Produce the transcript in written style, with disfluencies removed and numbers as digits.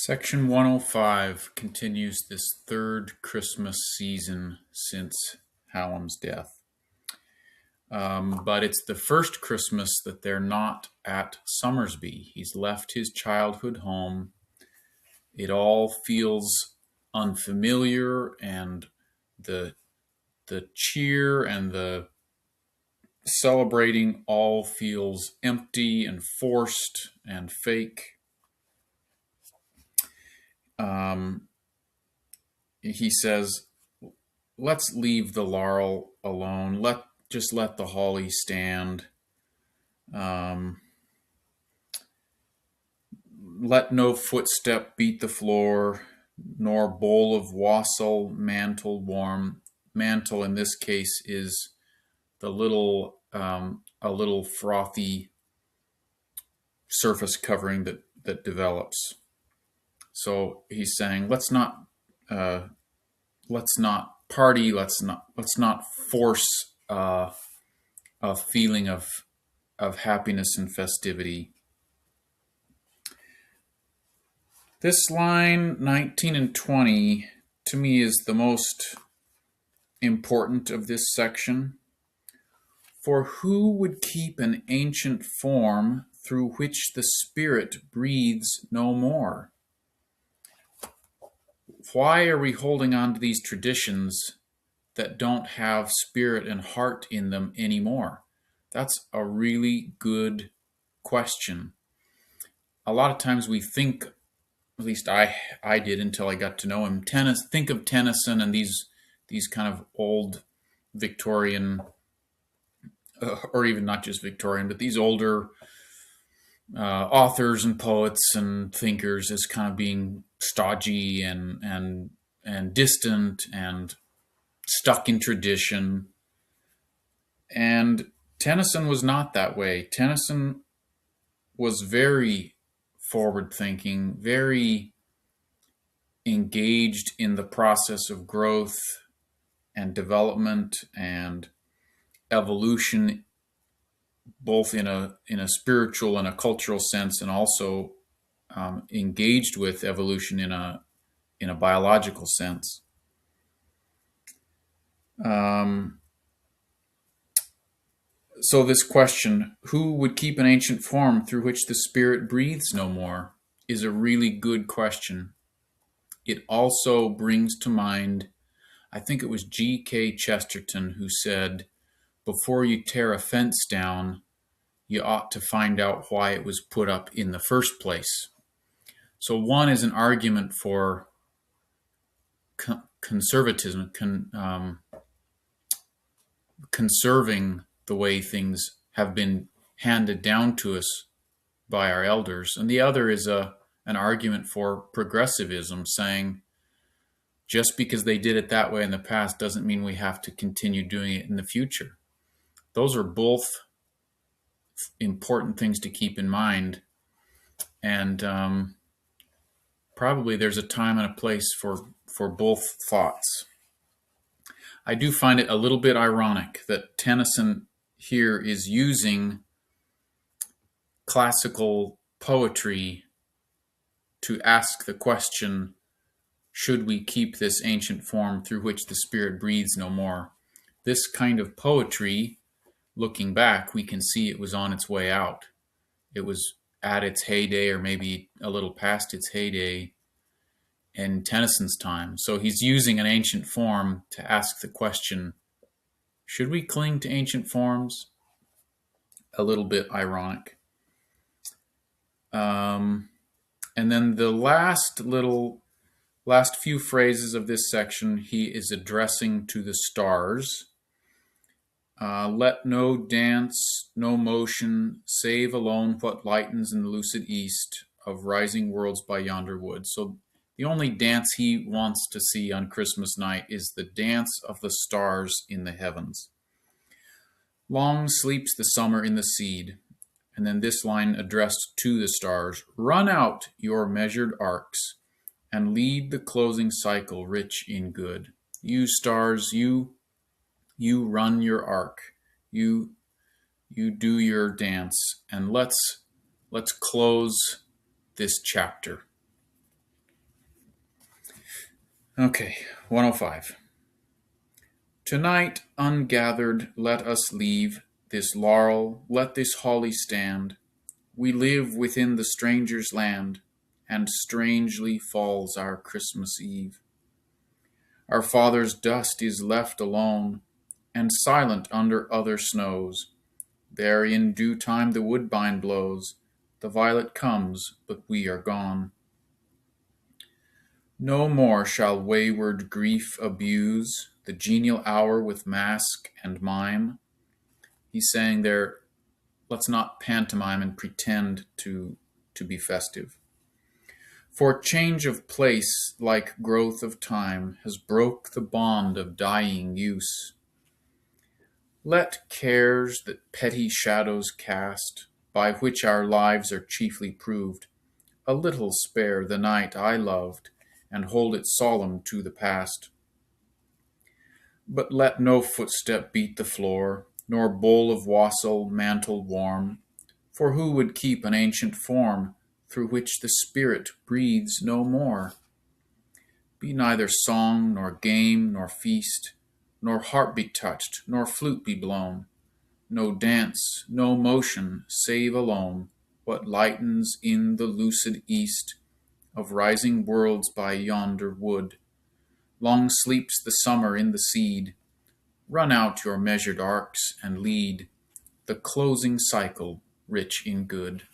Section 105 continues this third Christmas season since Hallam's death. But it's the first Christmas that they're not at Summersby. He's left his childhood home. It all feels unfamiliar, and the cheer and the celebrating all feels empty and forced and fake. He says, let's leave the laurel alone. Just let the holly stand. Let no footstep beat the floor, nor bowl of wassail mantle warm. Mantle in this case is a little frothy surface covering that develops. So he's saying, let's not party. Let's not force a feeling of happiness and festivity. This line 19 and 20 to me is the most important of this section. For who would keep an ancient form through which the Spirit breathes no more? Why are we holding on to these traditions that don't have spirit and heart in them anymore? That's a really good question. A lot of times we think, at least I did until I got to know him, think of Tennyson and these kind of old Victorian, or even not just Victorian, but these older authors and poets and thinkers as kind of being stodgy and distant and stuck in tradition. And Tennyson was not that way. Tennyson was very forward-thinking, very engaged in the process of growth and development and evolution, both in a spiritual and a cultural sense, and also engaged with evolution in a biological sense. So this question, who would keep an ancient form through which the Spirit breathes no more, is a really good question. It also brings to mind, I think it was G.K. Chesterton who said, before you tear a fence down, you ought to find out why it was put up in the first place. So one is an argument for conservatism, conserving the way things have been handed down to us by our elders. And the other is an argument for progressivism, saying just because they did it that way in the past doesn't mean we have to continue doing it in the future. Those are both important things to keep in mind. And probably there's a time and a place for both thoughts. I do find it a little bit ironic that Tennyson here is using classical poetry to ask the question, should we keep this ancient form through which the Spirit breathes no more? This kind of poetry, looking back, we can see it was on its way out. It was at its heyday, or maybe a little past its heyday, in Tennyson's time. So he's using an ancient form to ask the question, should we cling to ancient forms? A little bit ironic. And then the last few phrases of this section, he is addressing to the stars. Let no dance, no motion, save alone what lightens in the lucid east of rising worlds by yonder wood. So the only dance he wants to see on Christmas night is the dance of the stars in the heavens. Long sleeps the summer in the seed. And then this line addressed to the stars, run out your measured arcs and lead the closing cycle rich in good. You stars, you run your arc. You do your dance, and let's close this chapter. Okay, 105. Tonight, ungathered, let us leave this laurel, let this holly stand. We live within the stranger's land, and strangely falls our Christmas Eve. Our father's dust is left alone, and silent under other snows. There in due time the woodbine blows, the violet comes, but we are gone. No more shall wayward grief abuse the genial hour with mask and mime. He's saying there, let's not pantomime and pretend to be festive. For change of place, like growth of time, has broke the bond of dying use. Let cares that petty shadows cast, by which our lives are chiefly proved, a little spare the night I loved, and hold it solemn to the past. But let no footstep beat the floor, nor bowl of wassail mantle warm, for who would keep an ancient form through which the spirit breathes no more? Be neither song, nor game, nor feast, nor harp be touched, nor flute be blown, no dance, no motion, save alone what lightens in the lucid east of rising worlds by yonder wood. Long sleeps the summer in the seed. Run out your measured arcs and lead the closing cycle rich in good.